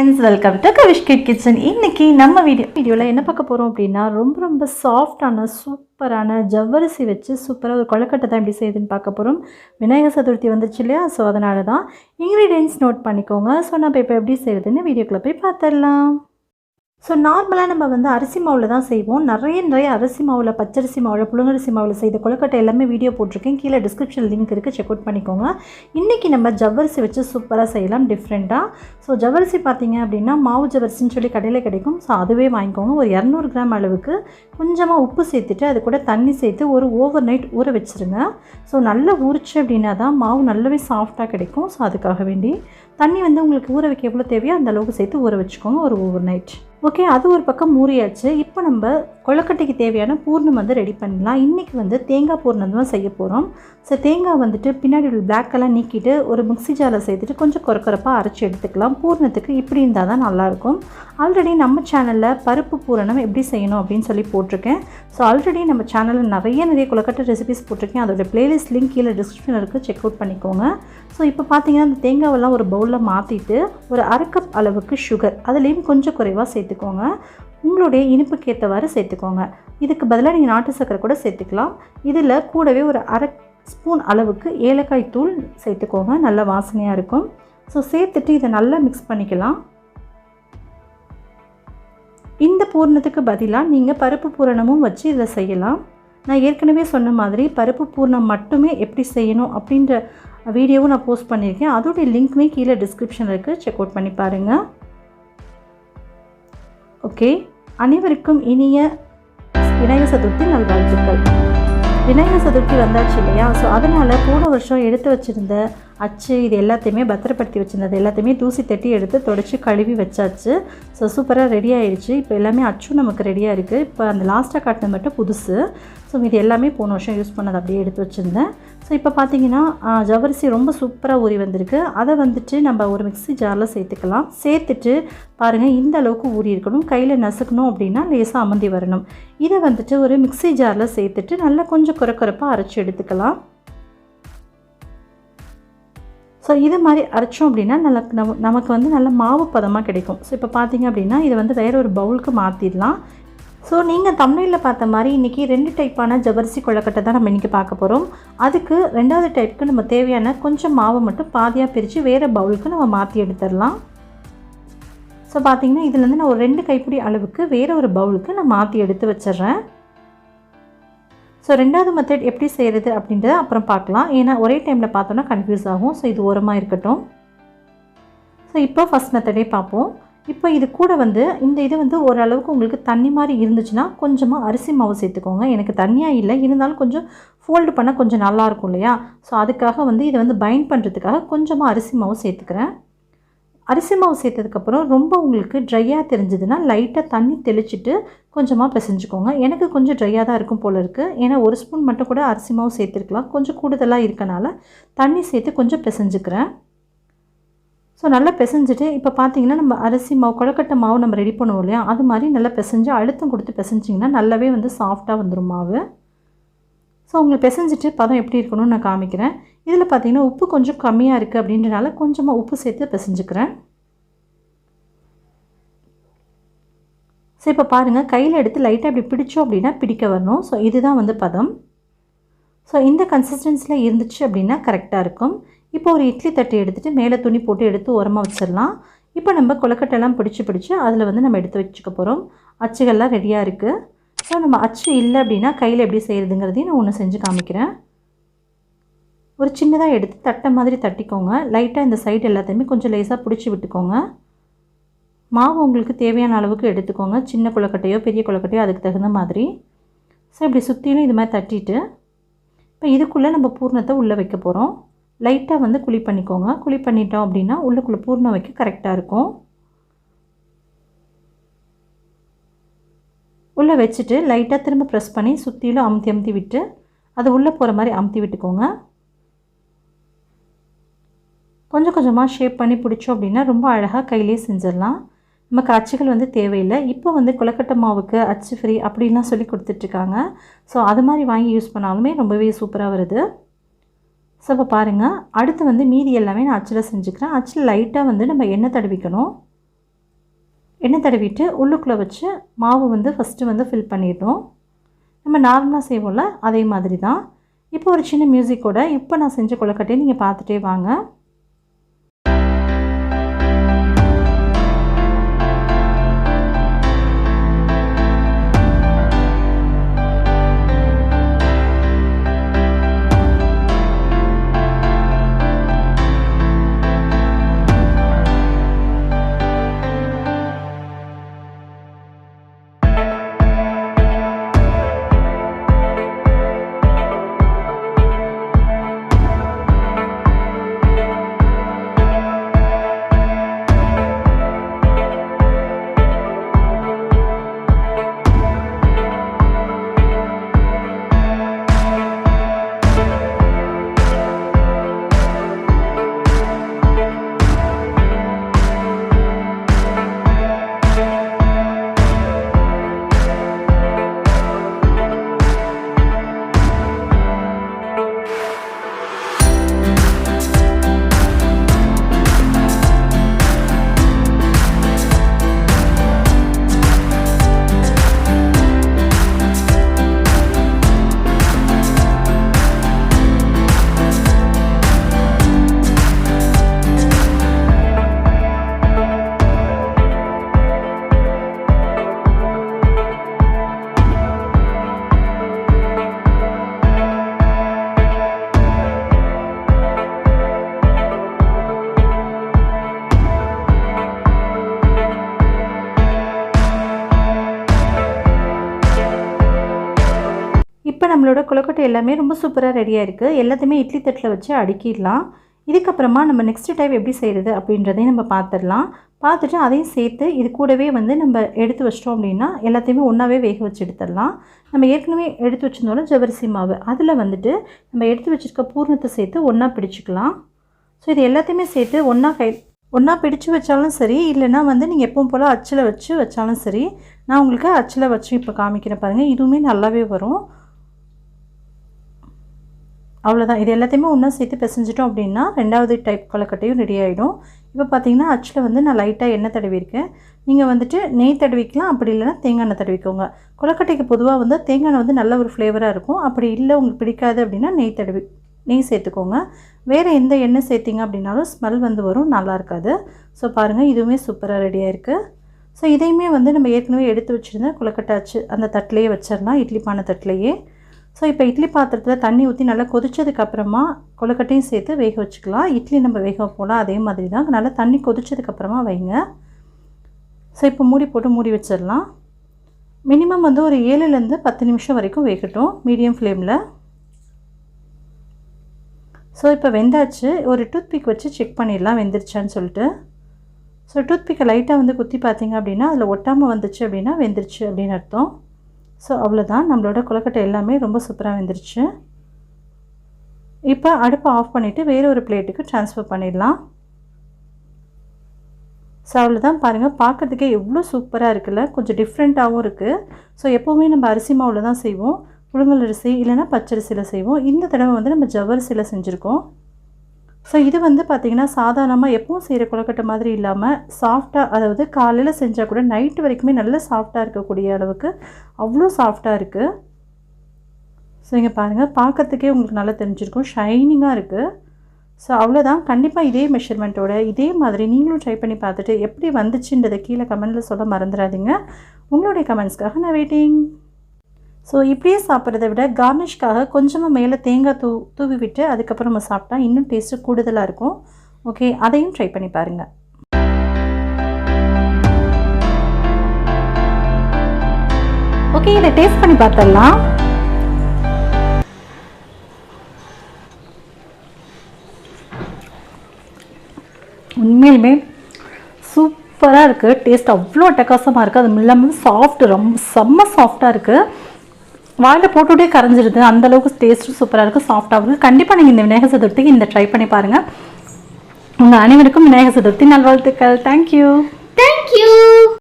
friends, welcome to Kozhukkattai kitchen. இன்னைக்கு நம்ம வீடியோல என்ன பார்க்க போறோம் அப்படினா ரொம்ப சாஃப்ட்டான சூப்பரான ஜவ்வரிசி வச்சு சூப்பரா ஒரு கொழுக்கட்டை தான் எப்படி செய்யுதுன்னு பார்க்க போறோம். விநாயகர் சதுர்த்தி வந்துச்சு இல்லையா, சோ அதனால தான் இன்கிரிடியன்ட்ஸ் நோட் பண்ணிக்கோங்க. சோ நம்ம இப்போ எப்படி செய்யறதுன்னு வீடியோக்குள்ள போய் பார்த்தறலாம். ஸோ நார்மலாக நம்ம வந்து அரிசி மாவில் தான் செய்வோம். நிறைய அரிசி மாவில், பச்சரிசி மாவில், புழுங்கரிசி மாவில் செய்த கொழுக்கட்டை எல்லாமே வீடியோ போட்டிருக்கேன். கீழே டிஸ்கிரிப்ஷன் லிங்க் இருக்குது, செக் அவுட் பண்ணிக்கோங்க. இன்றைக்கி நம்ம ஜவ்வரிசி வச்சு சூப்பராக செய்யலாம் டிஃப்ரெண்ட்டாக. ஸோ ஜவ்வரிசி பார்த்திங்க அப்படின்னா மாவு ஜவ்வரிசின்னு சொல்லி கடையில் கிடைக்கும். ஸோ அதுவே வாங்கிக்கோங்க. ஒரு 200 கிராம் அளவுக்கு கொஞ்சமாக உப்பு சேர்த்துட்டு அது கூட தண்ணி சேர்த்து ஒரு ஓவர் நைட் ஊற வச்சுருங்க. ஸோ நல்லா ஊறிச்சு அப்படின்னா தான் மாவு நல்லாவே சாஃப்டாக கிடைக்கும். ஸோ அதுக்காக வேண்டி தண்ணி வந்து உங்களுக்கு ஊற வைக்க எவ்வளோ தேவையோ அந்த அளவுக்கு சேர்த்து ஊற வச்சுக்கோங்க ஒரு ஓவர் நைட். ஓகே, அது ஒரு பக்கம் ஊறியாச்சு. இப்போ நம்ம கொழுக்கட்டைக்கு தேவையான பூர்ணம் வந்து ரெடி பண்ணலாம். இன்றைக்கி வந்து தேங்காய் பூர்ணம் தான் செய்ய போகிறோம். ஸோ தேங்காய் வந்துட்டு பின்னாடி உள்ள பிளாக்கெல்லாம் நீக்கிட்டு ஒரு மிக்ஸி ஜாரில் சேர்த்துட்டு கொஞ்சம் கொரப்பாக அரைச்சி எடுத்துக்கலாம். பூர்ணத்துக்கு இப்படி இருந்தால் தான் நல்லாயிருக்கும். ஆல்ரெடி நம்ம சேனலில் பருப்பு பூரணம் எப்படி செய்யணும் அப்படின்னு சொல்லி போட்டிருக்கேன். ஸோ ஆல்ரெடி நம்ம சேனலில் நிறைய கொழுக்கட்டை ரெசிபிஸ் போட்டிருக்கேன். அதோட பிளேலிஸ்ட் லிங்க் கீழே டிஸ்கிரிப்ஷனில் இருக்குது, செக் அவுட் பண்ணிக்கோங்க. ஸோ இப்போ பார்த்தீங்கன்னா அந்த தேங்காவெல்லாம் ஒரு பவுலில் மாற்றிட்டு ஒரு 1/2 கப் அளவுக்கு சுகர் அதுலேயும் கொஞ்சம் குறைவாக சேர்த்துக்கோங்க. உங்களுடைய இனிப்புக்கு ஏற்றவாறு சேர்த்துக்கோங்க. இதுக்கு பதிலாக நீங்கள் நாட்டு சர்க்கரை கூட சேர்த்துக்கலாம். இதில் கூடவே ஒரு 1/2 ஸ்பூன் அளவுக்கு ஏலக்காய் தூள் சேர்த்துக்கோங்க, நல்ல வாசனையாக இருக்கும். ஸோ சேர்த்துட்டு இதை நல்லா மிக்ஸ் பண்ணிக்கலாம். இந்த பூரணத்துக்கு பதிலாக நீங்கள் பருப்பு பூரணமும் வச்சு இதில் செய்யலாம். நான் ஏற்கனவே சொன்ன மாதிரி பருப்பு பூரணம் மட்டுமே எப்படி செய்யணும் அப்படின்ற வீடியோவும் நான் போஸ்ட் பண்ணியிருக்கேன். அதோடைய லிங்க்குமே கீழே டிஸ்கிரிப்ஷனில் இருக்குது, செக் அவுட் பண்ணி பாருங்கள். ஓகே, அனைவருக்கும் இனிய விநாயகர் சதுர்த்தி நல்வாழ்த்துக்கள். விநாயகர் சதுர்த்தி வந்தாச்சு இல்லையா, ஸோ அதனால் போன வருஷம் எடுத்து வச்சுருந்த அச்சு இது எல்லாத்தையுமே பத்திரப்படுத்தி வச்சுருந்தது எல்லாத்தையுமே தூசி தட்டி எடுத்து தொடச்சி கழுவி வச்சாச்சு. ஸோ சூப்பராக ரெடி ஆகிடுச்சு. இப்போ எல்லாமே அச்சும் நமக்கு ரெடியாக இருக்குது. இப்போ அந்த லாஸ்ட்டாக காட்டினது மட்டும் புதுசு. ஸோ இது எல்லாமே போன வருஷம் யூஸ் பண்ணது அப்படியே எடுத்து வச்சுருந்தேன். ஸோ இப்போ பார்த்திங்கன்னா ஜவ்வரிசி ரொம்ப சூப்பராக ஊறி வந்திருக்கு. அதை வந்துட்டு நம்ம ஒரு மிக்ஸி ஜாரில் சேர்த்துக்கலாம். சேர்த்துட்டு பாருங்கள், இந்த அளவுக்கு ஊறி இருக்கணும். கையில் நசுக்கணும் அப்படின்னா லேசாக அமர்ந்தி வரணும். இதை வந்துட்டு ஒரு மிக்ஸி ஜாரில் சேர்த்துட்டு நல்லா கொஞ்சம் கொரப்பாக அரைச்சி எடுத்துக்கலாம். ஸோ இது மாதிரி அரைச்சோம் அப்படின்னா நமக்கு வந்து நல்ல மாவு பதமாக கிடைக்கும். ஸோ இப்போ பார்த்திங்க அப்படின்னா இதை வந்து வேறு ஒரு பவுலுக்கு மாற்றிடலாம். ஸோ நீங்கள் தமிழில் பார்த்த மாதிரி இன்றைக்கி 2 டைப்பான ஜவ்வரிசி கொழுக்கட்டை தான் நம்ம இன்றைக்கி பார்க்க போகிறோம். அதுக்கு 2வது டைப்புக்கு நம்ம தேவையான கொஞ்சம் மாவை மட்டும் பாதியாக பிரித்து வேறு பவுலுக்கு நம்ம மாற்றி எடுத்துடலாம். ஸோ பார்த்திங்கன்னா இதுலேருந்து நான் ஒரு 2 கைப்பிடி அளவுக்கு வேறு ஒரு பவுலுக்கு நான் மாற்றி எடுத்து வச்சிட்றேன். ஸோ 2வது மெத்தட் எப்படி செய்கிறது அப்படின்றத அப்புறம் பார்க்கலாம். ஏன்னா ஒரே டைமில் பார்த்தோன்னா கன்ஃபியூஸ் ஆகும். ஸோ இது ஓரமாக இருக்கட்டும். ஸோ இப்போ ஃபஸ்ட் மெத்தடே பார்ப்போம். இப்போ இது கூட வந்து இந்த இது வந்து ஓரளவுக்கு உங்களுக்கு தண்ணி மாதிரி இருந்துச்சுன்னா கொஞ்சமாக அரிசி மாவு சேர்த்துக்கோங்க. எனக்கு தண்ணியாக இல்லை, இருந்தாலும் கொஞ்சம் ஃபோல்டு பண்ண கொஞ்சம் நல்லாயிருக்கும் இல்லையா. ஸோ அதுக்காக வந்து இதை வந்து பைண்ட் பண்ணுறதுக்காக கொஞ்சமாக அரிசி மாவு சேர்த்துக்கிறேன். அரிசி மாவு சேர்த்ததுக்கப்புறம் ரொம்ப உங்களுக்கு ட்ரையாக தெரிஞ்சதுன்னா லைட்டாக தண்ணி தெளிச்சிட்டு கொஞ்சமாக பிசைஞ்சுக்கோங்க. எனக்கு கொஞ்சம் ட்ரையாக தான் இருக்கும் போல் இருக்குது. ஏன்னா 1 ஸ்பூன் மட்டும் கூட அரிசி மாவு சேர்த்துருக்கலாம். கொஞ்சம் கூடுதலாக இருக்கனால தண்ணி சேர்த்து கொஞ்சம் பிசைஞ்சுக்கிறேன். ஸோ நல்லா பிசைஞ்சிட்டு இப்போ பார்த்தீங்கன்னா நம்ம அரிசி மாவு கொழுக்கட்டை மாவு நம்ம ரெடி பண்ணுவோம் இல்லையா, அது மாதிரி நல்லா பிசைஞ்சு அழுத்தம் கொடுத்து பிசைஞ்சிங்கன்னா நல்லாவே வந்து சாஃப்டாக வந்துடும் மாவு. ஸோ உங்களுக்கு பிசைஞ்சிட்டு பதம் எப்படி இருக்கணும்னு நான் காமிக்கிறேன். இதில் பார்த்தீங்கன்னா உப்பு கொஞ்சம் கம்மியாக இருக்குது அப்படின்றனால கொஞ்சமாக உப்பு சேர்த்து பிசைஞ்சுக்கிறேன். ஸோ இப்போ பாருங்கள், கையில் எடுத்து லைட்டாக இப்படி பிடிச்சோம் அப்படின்னா பிடிக்க வரணும். ஸோ இதுதான் வந்து பதம். ஸோ இந்த கன்சிஸ்டன்சியில் இருந்துச்சு அப்படின்னா கரெக்டாக இருக்கும். இப்போ ஒரு இட்லி தட்டு எடுத்துகிட்டு மேலே துணி போட்டு எடுத்து ஓரமாக வச்சிடலாம். இப்போ நம்ம கொழுக்கட்டைலாம் பிடிச்சி அதில் வந்து நம்ம எடுத்து வச்சுக்க போகிறோம். அச்சுகள்லாம் ரெடியாக இருக்குது. ஸோ நம்ம அச்சு இல்லை அப்படின்னா கையில் எப்படி செய்கிறதுங்கிறதையும் நான் ஒன்று செஞ்சு காமிக்கிறேன். ஒரு சின்னதாக எடுத்து தட்டை மாதிரி தட்டிக்கோங்க. லைட்டாக இந்த சைடு எல்லாத்தையுமே கொஞ்சம் லேசாக பிடிச்சி விட்டுக்கோங்க. மாவு உங்களுக்கு தேவையான அளவுக்கு எடுத்துக்கோங்க. சின்ன கொழுக்கட்டையோ பெரிய கொழுக்கட்டையோ அதுக்கு தகுந்த மாதிரி. ஸோ இப்படி சுற்றிலும் இது மாதிரி தட்டிட்டு இப்போ இதுக்குள்ளே நம்ம பூர்ணத்தை உள்ளே வைக்க போகிறோம். லைட்டாக வந்து குழி பண்ணிக்கோங்க. குழி பண்ணிட்டோம் அப்படின்னா உள்ளுக்குள்ளே பூர்ணம் வைக்க கரெக்டாக இருக்கும். உள்ளே வச்சுட்டு லைட்டாக திரும்ப ப்ரெஸ் பண்ணி சுற்றிலும் அமுத்தி விட்டு அது உள்ளே போகிற மாதிரி அமுத்தி விட்டுக்கோங்க. கொஞ்சம் கொஞ்சமாக ஷேப் பண்ணி பிடிச்சோம் அப்படின்னா ரொம்ப அழகாக கையிலே செஞ்சிடலாம். நமக்கு அச்சுகள் வந்து தேவையில்லை. இப்போ வந்து கொழுக்கட்டை மாவுக்கு அச்சு ஃப்ரீ அப்படின்லாம் சொல்லி கொடுத்துட்ருக்காங்க. ஸோ அது மாதிரி வாங்கி யூஸ் பண்ணாலுமே ரொம்பவே சூப்பராக வருது. ஸோ இப்போ பாருங்கள், அடுத்து வந்து மீதி எல்லாமே நான் அச்சில் செஞ்சுக்கிறேன். அச்சில் லைட்டாக வந்து நம்ம எண்ணெய் தடவிக்கணும். எண்ணெய் தடவிட்டு உள்ளுக்குள்ளே வச்சு மாவு வந்து ஃபஸ்ட்டு வந்து ஃபில் பண்ணிடணும். நம்ம நார்மலாக செய்வோம்ல அதே மாதிரி தான். இப்போ ஒரு சின்ன மியூசிக்கோட இப்போ நான் செஞ்ச கொழுக்கட்டையை நீங்கள் பார்த்துட்டே வாங்க. இப்போ நம்மளோட கொழுக்கட்டை எல்லாமே ரொம்ப சூப்பராக ரெடியாக இருக்குது. எல்லாத்தையுமே இட்லி தட்டில் வச்சு அடுக்கிடலாம். இதுக்கப்புறமா நம்ம நெக்ஸ்ட் டைம் எப்படி செய்கிறது அப்படின்றதையும் நம்ம பார்த்துடலாம். பார்த்துட்டு அதையும் சேர்த்து இது கூடவே வந்து நம்ம எடுத்து வச்சிட்டோம் அப்படின்னா எல்லாத்தையுமே ஒன்றாவே வேக வச்சு எடுத்துடலாம். நம்ம ஏற்கனவே எடுத்து வச்சுருந்தோம்ல ஜவ்வரிசி மாவு, அதில் வந்துட்டு நம்ம எடுத்து வச்சுருக்க பூர்ணத்தை சேர்த்து ஒன்றா பிடிச்சிக்கலாம். ஸோ இது எல்லாத்தையுமே சேர்த்து ஒன்றா பிடிச்சு வச்சாலும் சரி, இல்லைனா வந்து நீங்கள் எப்பவும் போல் அச்சில் வச்சு வச்சாலும் சரி. நான் உங்களுக்கு அச்சில் வச்சு இப்போ காமிக்கிறேன் பாருங்கள். இதுவுமே நல்லாவே வரும். அவ்வளோதான். இது எல்லாத்தையுமே ஒன்றா சேர்த்து பிசைஞ்சிட்டோம் அப்படின்னா ரெண்டாவது டைப் கொழுக்கட்டையும் ரெடி ஆகிடும். இப்போ பார்த்தீங்கன்னா அச்சில் வந்து நான் லைட்டாக எண்ணெய் தடவிருக்கேன். நீங்கள் வந்துட்டு நெய் தடவிக்கலாம், அப்படி இல்லைனா தேங்காய் எண்ணெய் தடவிக்கோங்க. கொழுக்கட்டைக்கு பொதுவாக வந்து தேங்காய் எண்ணெய் வந்து நல்ல ஒரு ஃப்ளேவராக இருக்கும். அப்படி இல்லை உங்களுக்கு பிடிக்காது அப்படின்னா நெய் சேர்த்துக்கோங்க. வேறு எந்த எண்ணெய் சேர்த்திங்க அப்படின்னாலும் ஸ்மெல் வந்து வரும், நல்லா இருக்காது. ஸோ பாருங்கள், இதுவுமே சூப்பராக ரெடியாக இருக்குது. ஸோ இதையுமே வந்து நம்ம ஏற்கனவே எடுத்து வச்சுருந்தேன் கொழுக்கட்டை அச்சு அந்த தட்டிலையே வச்சிடலாம், இட்லி பானை தட்டிலையே. ஸோ இப்போ இட்லி பாத்திரத்தில் தண்ணி ஊற்றி நல்லா கொதிச்சதுக்கப்புறமா கொழுக்கட்டையும் சேர்த்து வேக வச்சுக்கலாம். இட்லி நம்ம வேக வைப்போம்ல அதே மாதிரி தான். நல்லா தண்ணி கொதிச்சதுக்கப்புறமா வைங்க. ஸோ இப்போ மூடி போட்டு மூடி வச்சிடலாம். மினிமம் வந்து ஒரு 7லேருந்து 10 நிமிஷம் வரைக்கும் வேகட்டும் மீடியம் ஃப்ளேமில். ஸோ இப்போ வெந்தாச்சு. ஒரு டூத்பிக் வச்சு செக் பண்ணிடலாம் வெந்துருச்சான்னு சொல்லிட்டு. ஸோ டூத்பிக்கை லைட்டாக வந்து குத்தி பார்த்தீங்க அப்படின்னா அதில் ஒட்டாமல் வந்துச்சு அப்படின்னா வெந்துருச்சு அப்படின்னு அர்த்தம். ஸோ அவ்வளோதான், நம்மளோட கொழுக்கட்டை எல்லாமே ரொம்ப சூப்பராக வெந்துருச்சு. இப்போ அடுப்பை ஆஃப் பண்ணிவிட்டு வேறு ஒரு பிளேட்டுக்கு ட்ரான்ஸ்ஃபர் பண்ணிடலாம். ஸோ அவ்வளோதான், பாருங்கள் பார்க்குறதுக்கே எவ்வளோ சூப்பராக இருக்குல்ல, கொஞ்சம் டிஃப்ரெண்ட்டாகவும் இருக்குது. ஸோ எப்போவுமே நம்ம அரிசி மாவில் தான் செய்வோம், புழுங்கல் அரிசி இல்லைனா பச்சரிசியில் செய்வோம். இந்த தடவை வந்து நம்ம ஜவ்வரிசியில் செஞ்சுருக்கோம். ஸோ இது வந்து பார்த்திங்கன்னா சாதாரணமாக எப்பவும் செய்கிற கொழுக்கட்டை மாதிரி இல்லாமல் சாஃப்டாக, அதாவது காலையில் செஞ்சால் கூட நைட்டு வரைக்குமே நல்ல சாஃப்டாக இருக்கக்கூடிய அளவுக்கு அவ்வளோ சாஃப்டாக இருக்குது. ஸோ இங்கே பாருங்கள், பார்க்கறதுக்கே உங்களுக்கு நல்லா தெரிஞ்சிருக்கும், ஷைனிங்காக இருக்குது. ஸோ அவ்வளோதான். கண்டிப்பாக இதே மெஷர்மெண்ட்டோட இதே மாதிரி நீங்களும் ட்ரை பண்ணி பார்த்துட்டு எப்படி வந்துச்சுன்றதை கீழே கமெண்ட்டில் சொல்ல மறந்துடாதீங்க. உங்களுடைய கமெண்ட்ஸ்க்காக நான் வெயிட்டிங். ஸோ இப்படியே சாப்பிட்றத விட கார்னிஷ்காக கொஞ்சமாக மேலே தேங்காய் தூவி விட்டு அதுக்கப்புறம் நம்ம சாப்பிட்டா இன்னும் டேஸ்ட்டு கூடுதலாக இருக்கும். ஓகே, அதையும் ட்ரை பண்ணி பாருங்கள். ஓகே, இதை டேஸ்ட் பண்ணி பார்த்துடலாம். உண்மையிலுமே சூப்பராக இருக்குது. டேஸ்ட் அவ்வளோ அட்டகாசமாக இருக்குது. அது இல்லாமல் சாஃப்ட், ரொம்ப செம்ம சாஃப்டாக இருக்குது. வாயில் போட்டுவிட்டே கரைஞ்சிருது, அந்தளவுக்கு டேஸ்ட்டும் சூப்பராக இருக்குது, சாஃப்டாக இருக்குது. கண்டிப்பாக நீங்கள் இந்த விநாயகர் சதுர்த்திக்கு இந்த ட்ரை பண்ணி பாருங்கள். உங்கள் அனைவருக்கும் விநாயகர் சதுர்த்தி நல்வாழ்த்துக்கள். தேங்க்யூ.